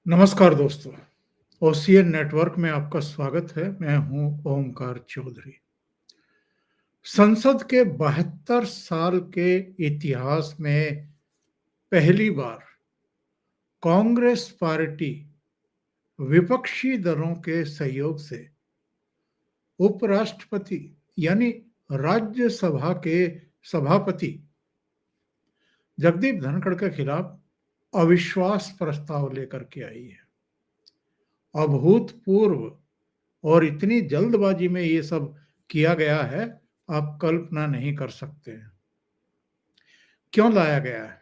नमस्कार दोस्तों, OCN network में आपका स्वागत है। मैं हूं ओमकार चौधरी। संसद के 72 साल के इतिहास में पहली बार कांग्रेस पार्टी विपक्षी दलों के सहयोग से उपराष्ट्रपति यानी राज्यसभा के सभापति जगदीप धनखड़ के खिलाफ अविश्वास प्रस्ताव लेकर के आई है। अभूतपूर्व और इतनी जल्दबाजी में ये सब किया गया है, आप कल्पना नहीं कर सकते हैं। क्यों लाया गया है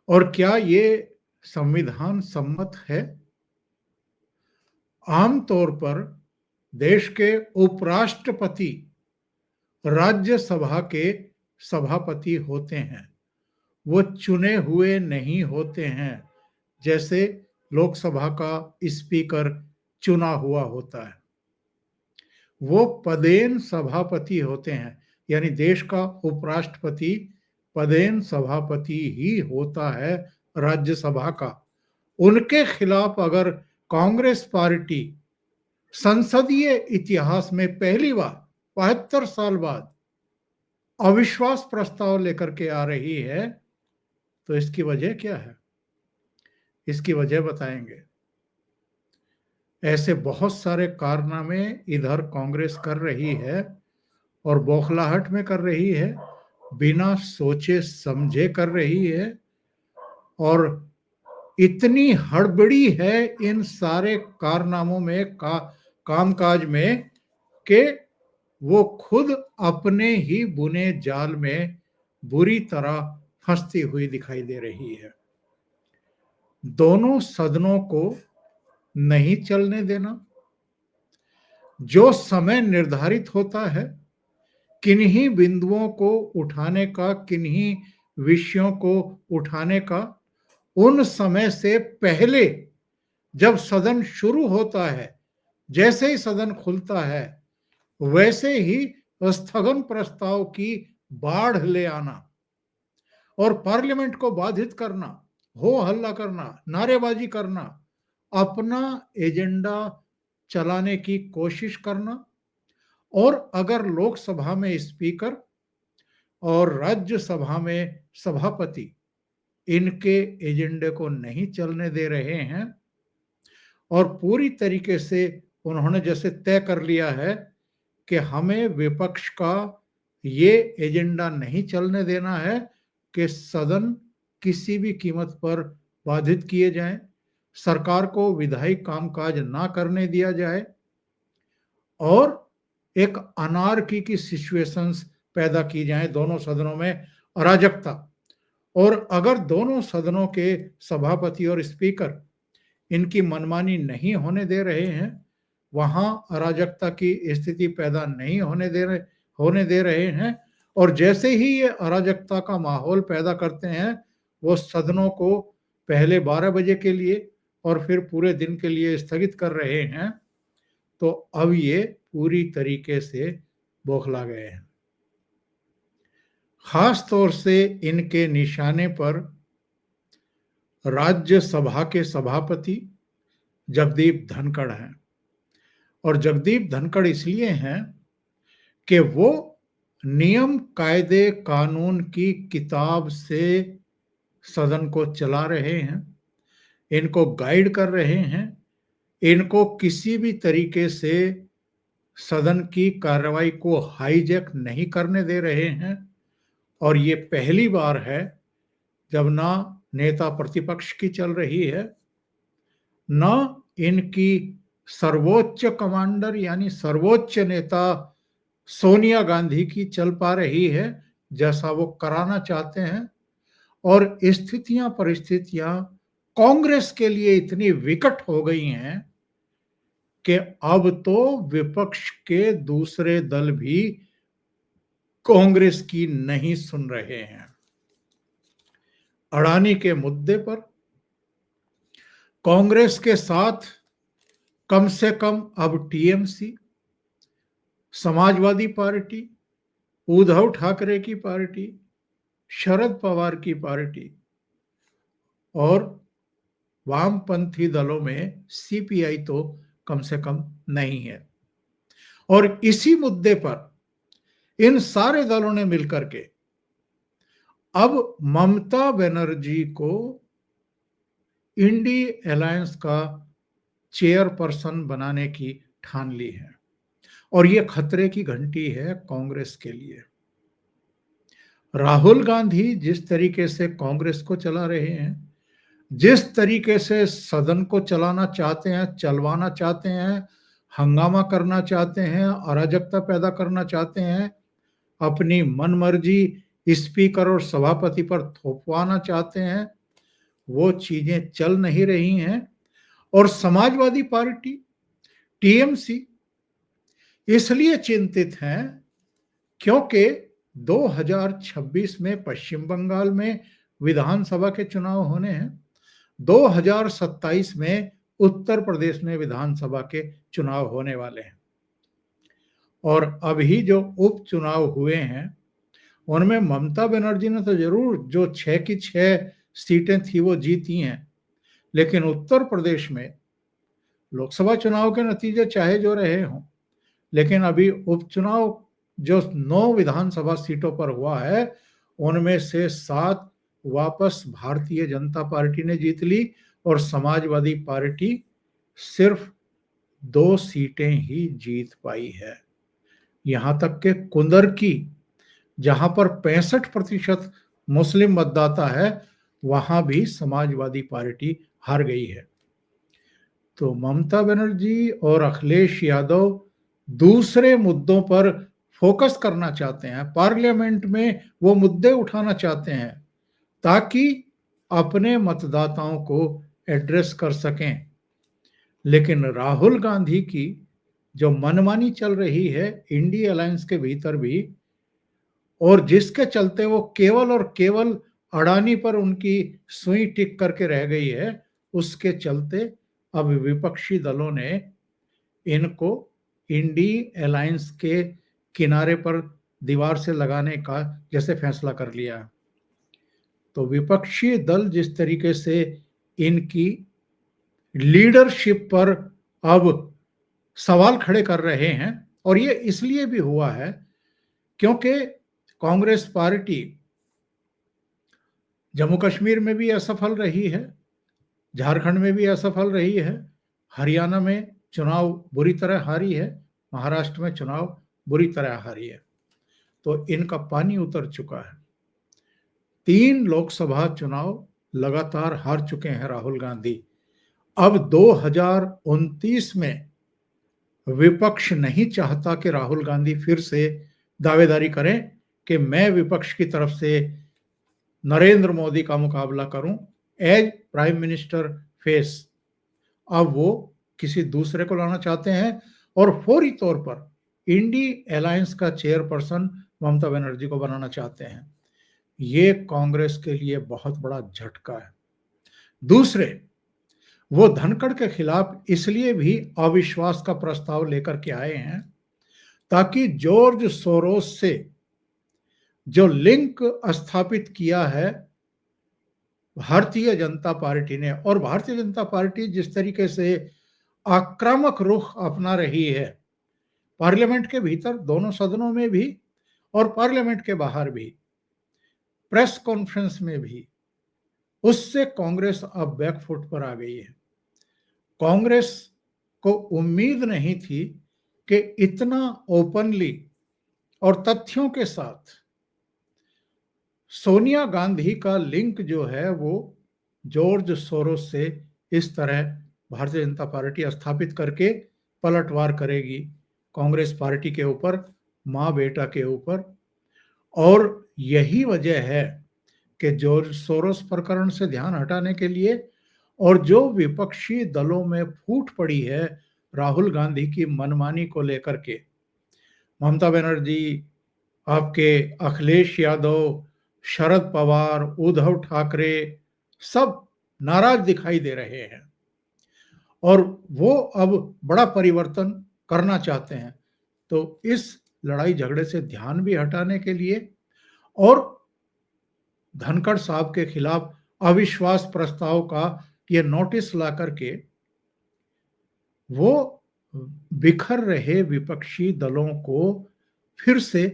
और क्या ये संविधान सम्मत है? आमतौर पर देश के उपराष्ट्रपति राज्यसभा के सभापति होते हैं। वो चुने हुए नहीं होते हैं, जैसे लोकसभा का स्पीकर चुना हुआ होता है। वो पदेन सभापति होते हैं, यानी देश का उपराष्ट्रपति पदेन सभापति ही होता है राज्यसभा का। उनके खिलाफ अगर कांग्रेस पार्टी संसदीय इतिहास में पहली बार 72 साल बाद अविश्वास प्रस्ताव लेकर के आ रही है, तो इसकी वजह क्या है? इसकी वजह बताएंगे। ऐसे बहुत सारे कारनामे इधर कांग्रेस कर रही है और बौखलाहट में कर रही है, बिना सोचे समझे कर रही है, और इतनी हड़बड़ी है इन सारे कारनामों में कामकाज में कि वो खुद अपने ही बुने जाल में बुरी तरह फंसती हुई दिखाई दे रही है। दोनों सदनों को नहीं चलने देना, जो समय निर्धारित होता है किन्हीं बिंदुओं को उठाने का, किन्हीं विषयों को उठाने का, उन समय से पहले जब सदन शुरू होता है, जैसे ही सदन खुलता है वैसे ही स्थगन प्रस्ताव की बाढ़ ले आना और पार्लियामेंट को बाधित करना, हो हल्ला करना, नारेबाजी करना, अपना एजेंडा चलाने की कोशिश करना, और अगर लोकसभा में स्पीकर और राज्यसभा में सभापति इनके एजेंडे को नहीं चलने दे रहे हैं और पूरी तरीके से उन्होंने जैसे तय कर लिया है कि हमें विपक्ष का ये एजेंडा नहीं चलने देना है कि सदन किसी भी कीमत पर बाधित किए जाएं, सरकार को विधायी कामकाज ना करने दिया जाए और एक अनार्की की सिचुएशंस पैदा की जाए, दोनों सदनों में अराजकता। और अगर दोनों सदनों के सभापति और स्पीकर इनकी मनमानी नहीं होने दे रहे हैं, वहां अराजकता की स्थिति पैदा नहीं होने दे रहे हैं, और जैसे ही ये अराजकता का माहौल पैदा करते हैं, वो सदनों को पहले 12 बजे के लिए और फिर पूरे दिन के लिए स्थगित कर रहे हैं, तो अब ये पूरी तरीके से बौखला गए हैं। खास तौर से इनके निशाने पर राज्यसभा के सभापति जगदीप धनखड़ हैं, और जगदीप धनखड़ इसलिए हैं कि वो नियम कायदे कानून की किताब से सदन को चला रहे हैं, इनको गाइड कर रहे हैं, इनको किसी भी तरीके से सदन की कार्रवाई को हाईजैक नहीं करने दे रहे हैं। और ये पहली बार है जब ना नेता प्रतिपक्ष की चल रही है, ना इनकी सर्वोच्च कमांडर यानी सर्वोच्च नेता सोनिया गांधी की चल पा रही है, जैसा वो कराना चाहते हैं। और स्थितियां परिस्थितियां कांग्रेस के लिए इतनी विकट हो गई हैं कि अब तो विपक्ष के दूसरे दल भी कांग्रेस की नहीं सुन रहे हैं। अडानी के मुद्दे पर कांग्रेस के साथ कम से कम अब टीएमसी, समाजवादी पार्टी, उद्धव ठाकरे की पार्टी, शरद पवार की पार्टी और वामपंथी दलों में सीपीआई तो कम से कम नहीं है। और इसी मुद्दे पर इन सारे दलों ने मिलकर के अब ममता बनर्जी को इंडी अलायंस का चेयरपर्सन बनाने की ठान ली है। और यह खतरे की घंटी है कांग्रेस के लिए। राहुल गांधी जिस तरीके से कांग्रेस को चला रहे हैं, जिस तरीके से सदन को चलाना चाहते हैं, चलवाना चाहते हैं, हंगामा करना चाहते हैं, अराजकता पैदा करना चाहते हैं, अपनी मनमर्जी स्पीकर और सभापति पर थोपवाना चाहते हैं, वो चीजें चल नहीं रही हैं। और समाजवादी पार्टी टीएमसी इसलिए चिंतित हैं क्योंकि 2026 में पश्चिम बंगाल में विधानसभा के चुनाव होने हैं, 2027 में उत्तर प्रदेश में विधानसभा के चुनाव होने वाले हैं। और अभी जो उपचुनाव हुए हैं उनमें ममता बनर्जी ने तो जरूर जो 6 की 6 सीटें थी वो जीती हैं, लेकिन उत्तर प्रदेश में लोकसभा चुनाव के नतीजे चाहे जो रहे हों, लेकिन अभी उपचुनाव जो 9 विधानसभा सीटों पर हुआ है उनमें से 7 वापस भारतीय जनता पार्टी ने जीत ली और समाजवादी पार्टी सिर्फ 2 सीटें ही जीत पाई है। यहां तक के कुंदरकी, जहां पर 65% मुस्लिम मतदाता है, वहां भी समाजवादी पार्टी हार गई है। तो ममता बनर्जी और अखिलेश यादव दूसरे मुद्दों पर फोकस करना चाहते हैं, पार्लियामेंट में वो मुद्दे उठाना चाहते हैं ताकि अपने मतदाताओं को एड्रेस कर सकें। लेकिन राहुल गांधी की जो मनमानी चल रही है इंडी अलायंस के भीतर भी, और जिसके चलते वो केवल और केवल अडानी पर उनकी सुई टिक करके रह गई है, उसके चलते अब विपक्षी दलों ने इनको इंडी अलायंस के किनारे पर दीवार से लगाने का जैसे फैसला कर लिया। तो विपक्षी दल जिस तरीके से इनकी लीडरशिप पर अब सवाल खड़े कर रहे हैं, और ये इसलिए भी हुआ है क्योंकि कांग्रेस पार्टी जम्मू कश्मीर में भी असफल रही है, झारखंड में भी असफल रही है, हरियाणा में चुनाव बुरी तरह हारी है, महाराष्ट्र में चुनाव बुरी तरह हारी है। तो इनका पानी उतर चुका है। 3 लोकसभा चुनाव लगातार हार चुके हैं राहुल गांधी। अब 2029 में विपक्ष नहीं चाहता कि राहुल गांधी फिर से दावेदारी करें कि मैं विपक्ष की तरफ से नरेंद्र मोदी का मुकाबला करूं एज प्राइम मिनिस्टर फेस। अब वो किसी दूसरे को लाना चाहते हैं और फौरी तौर पर इंडी अलायंस का चेयरपर्सन ममता बनर्जी को बनाना चाहते हैं। ये कांग्रेस के लिए बहुत बड़ा झटका है। दूसरे, वो धनखड़ के खिलाफ इसलिए भी अविश्वास का प्रस्ताव लेकर के आए हैं ताकि जॉर्ज सोरोस से जो लिंक स्थापित किया है भारतीय जनता पार्टी ने, और भारतीय जनता पार्टी जिस तरीके से आक्रामक रुख अपना रही है पार्लियामेंट के भीतर दोनों सदनों में भी और पार्लियामेंट के बाहर भी, प्रेस कॉन्फ्रेंस में भी, उससे कांग्रेस अब बैकफुट पर आ गई है। कांग्रेस को उम्मीद नहीं थी कि इतना ओपनली और तथ्यों के साथ सोनिया गांधी का लिंक जो है वो जॉर्ज सोरोस से इस तरह भारतीय जनता पार्टी स्थापित करके पलटवार करेगी कांग्रेस पार्टी के ऊपर, मां बेटा के ऊपर। और यही वजह है कि जॉर्ज सोरोस प्रकरण से ध्यान हटाने के लिए और जो विपक्षी दलों में फूट पड़ी है राहुल गांधी की मनमानी को लेकर के, ममता बनर्जी, आपके अखिलेश यादव, शरद पवार, उद्धव ठाकरे सब नाराज दिखाई दे रहे हैं और वो अब बड़ा परिवर्तन करना चाहते हैं। तो इस लड़ाई झगड़े से ध्यान भी हटाने के लिए और धनखड़ साहब के खिलाफ अविश्वास प्रस्ताव का ये नोटिस ला करके वो बिखर रहे विपक्षी दलों को फिर से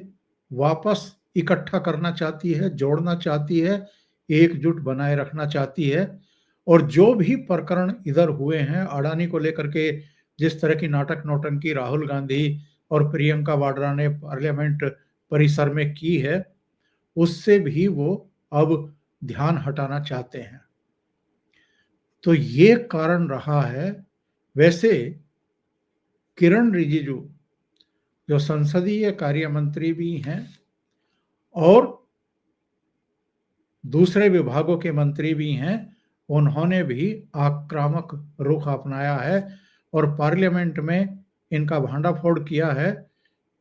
वापस इकट्ठा करना चाहती है, जोड़ना चाहती है, एकजुट बनाए रखना चाहती है। और जो भी प्रकरण इधर हुए हैं अडानी को लेकर के, जिस तरह की नाटक नौटंकी राहुल गांधी और प्रियंका वाड्रा ने पार्लियामेंट परिसर में की है, उससे भी वो अब ध्यान हटाना चाहते हैं। तो ये कारण रहा है। वैसे किरण रिजिजू जो संसदीय कार्य मंत्री भी हैं और दूसरे विभागों के मंत्री भी हैं, उन्होंने भी आक्रामक रुख अपनाया है और पार्लियामेंट में इनका भांडाफोड़ किया है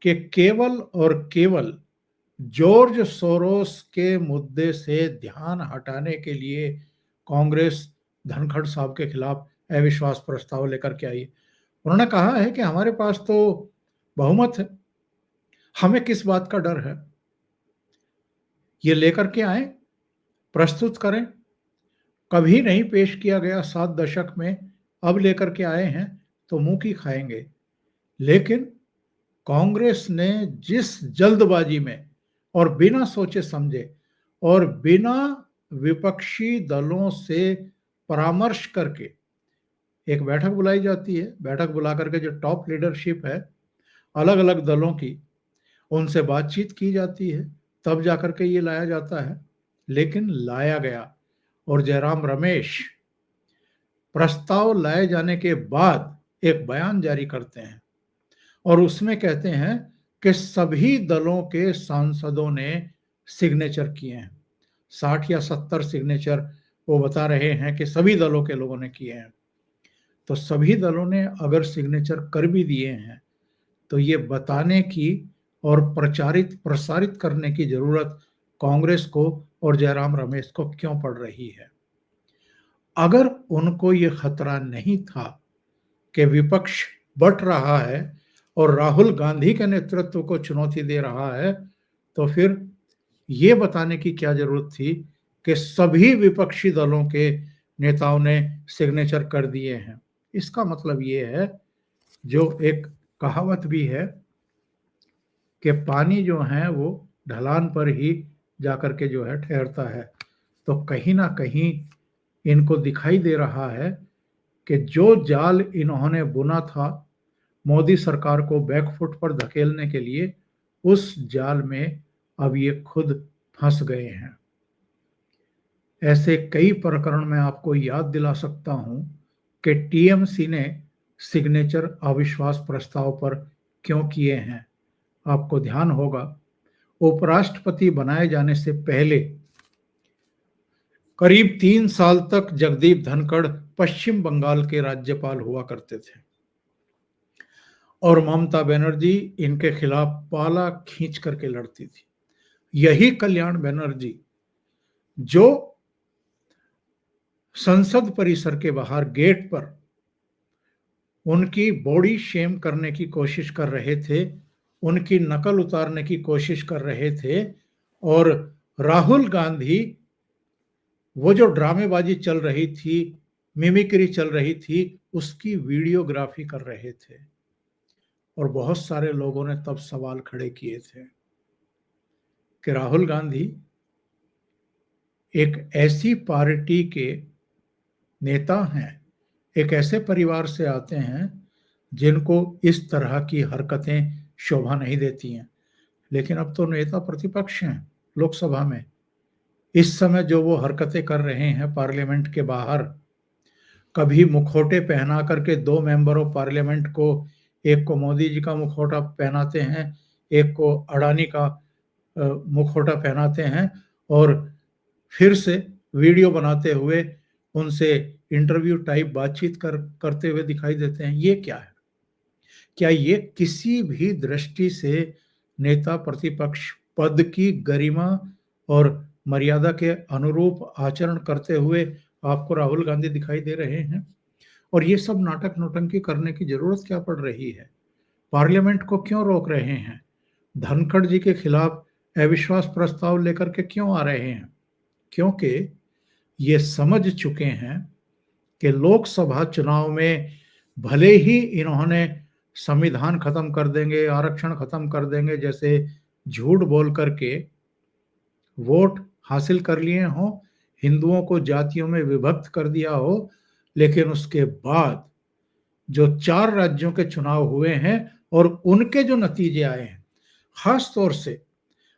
कि केवल और केवल जॉर्ज सोरोस के मुद्दे से ध्यान हटाने के लिए कांग्रेस धनखड़ साहब के खिलाफ अविश्वास प्रस्ताव लेकर के आई। उन्होंने कहा है कि हमारे पास तो बहुमत है, हमें किस बात का डर है, ये लेकर के आए, प्रस्तुत करें। कभी नहीं पेश किया गया 7 दशक में, अब लेकर के आए हैं तो मुंह की खाएंगे। लेकिन कांग्रेस ने जिस जल्दबाजी में और बिना सोचे समझे और बिना विपक्षी दलों से परामर्श करके एक बैठक बुलाई जाती है, बैठक बुला करके जो टॉप लीडरशिप है अलग अलग दलों की, उनसे बातचीत की जाती है, तब जाकर के ये लाया जाता है। लेकिन लाया गया और जयराम रमेश प्रस्ताव लाए जाने के बाद एक बयान जारी करते हैं और उसमें कहते हैं कि सभी दलों के सांसदों ने सिग्नेचर किए हैं। 60 या 70 सिग्नेचर वो बता रहे हैं कि सभी दलों के लोगों ने किए हैं। तो सभी दलों ने अगर सिग्नेचर कर भी दिए हैं तो ये बताने की और प्रसारित करने की जरूरत कांग्रेस को और जयराम रमेश को क्यों पड़ रही है? अगर उनको ये खतरा नहीं था कि विपक्ष बंट रहा है और राहुल गांधी के नेतृत्व को चुनौती दे रहा है, तो फिर ये बताने की क्या जरूरत थी कि सभी विपक्षी दलों के नेताओं ने सिग्नेचर कर दिए हैं? इसका मतलब ये है, जो एक कहावत भी है कि पानी जो है वो ढलान पर ही जाकर के जो है ठहरता है। तो कहीं ना कहीं इनको दिखाई दे रहा है कि जो जाल इन्होंने बुना था मोदी सरकार को बैकफुट पर धकेलने के लिए, उस जाल में अब ये खुद फंस गए हैं। ऐसे कई प्रकरण मैं आपको याद दिला सकता हूं कि टीएमसी ने सिग्नेचर अविश्वास प्रस्ताव पर क्यों किए हैं। आपको ध्यान होगा, उपराष्ट्रपति बनाए जाने से पहले करीब 3 साल तक जगदीप धनखड़ पश्चिम बंगाल के राज्यपाल हुआ करते थे और ममता बनर्जी इनके खिलाफ पाला खींच करके लड़ती थी। यही कल्याण बनर्जी जो संसद परिसर के बाहर गेट पर उनकी बॉडी शेम करने की कोशिश कर रहे थे, उनकी नकल उतारने की कोशिश कर रहे थे और राहुल गांधी वो जो ड्रामेबाजी चल रही थी, मिमिक्री चल रही थी, उसकी वीडियोग्राफी कर रहे थे। और बहुत सारे लोगों ने तब सवाल खड़े किए थे कि राहुल गांधी एक ऐसी पार्टी के नेता हैं, एक ऐसे परिवार से आते हैं जिनको इस तरह की हरकतें शोभा नहीं देती हैं। लेकिन अब तो नेता प्रतिपक्ष हैं लोकसभा में। इस समय जो वो हरकतें कर रहे हैं पार्लियामेंट के बाहर, कभी मुखौटे पहना करके 2 मेंबर ऑफ पार्लियामेंट को, एक को मोदी जी का मुखौटा पहनाते हैं, एक को अडानी का मुखौटा पहनाते हैं और फिर से वीडियो बनाते हुए उनसे इंटरव्यू टाइप बातचीत करते हुए दिखाई देते हैं। ये क्या है? क्या ये किसी भी दृष्टि से नेता प्रतिपक्ष पद की गरिमा और मर्यादा के अनुरूप आचरण करते हुए आपको राहुल गांधी दिखाई दे रहे हैं? और ये सब नाटक नौटंकी करने की जरूरत क्या पड़ रही है? पार्लियामेंट को क्यों रोक रहे हैं? धनखड़ जी के खिलाफ अविश्वास प्रस्ताव लेकर के क्यों आ रहे हैं? क्योंकि ये समझ चुके हैं कि लोकसभा चुनाव में भले ही इन्होंने संविधान खत्म कर देंगे, आरक्षण खत्म कर देंगे जैसे झूठ बोल करके वोट हासिल कर लिए हों, हिंदुओं को जातियों में विभक्त कर दिया हो, लेकिन उसके बाद जो 4 राज्यों के चुनाव हुए हैं और उनके जो नतीजे आए हैं, खास तौर से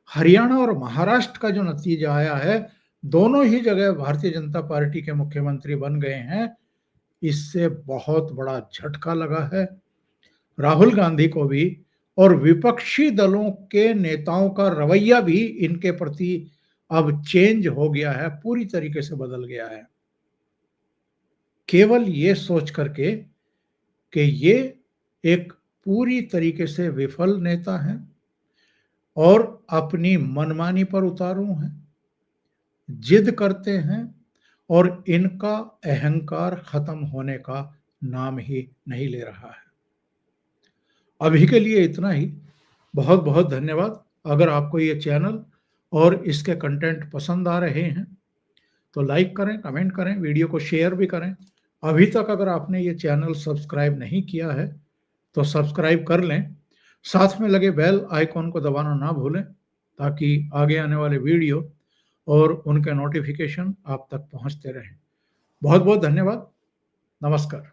हरियाणा और महाराष्ट्र का जो नतीजा आया है, दोनों ही जगह भारतीय जनता पार्टी के मुख्यमंत्री बन गए हैं। इससे बहुत बड़ा झटका लगा है। राहुल गांधी को भी और विपक्षी दलों के नेताओं का रवैया भी इनके प्रति अब चेंज हो गया है, पूरी तरीके से बदल गया है। केवल ये सोच करके कि ये एक पूरी तरीके से विफल नेता हैं और अपनी मनमानी पर उतारू हैं, जिद करते हैं और इनका अहंकार खत्म होने का नाम ही नहीं ले रहा है। अभी के लिए इतना ही। बहुत बहुत धन्यवाद। अगर आपको ये चैनल और इसके कंटेंट पसंद आ रहे हैं तो लाइक करें, कमेंट करें, वीडियो को शेयर भी करें। अभी तक अगर आपने ये चैनल सब्सक्राइब नहीं किया है तो सब्सक्राइब कर लें। साथ में लगे बेल आइकॉन को दबाना ना भूलें ताकि आगे आने वाले वीडियो और उनके नोटिफिकेशन आप तक पहुंचते रहें। बहुत बहुत धन्यवाद। नमस्कार।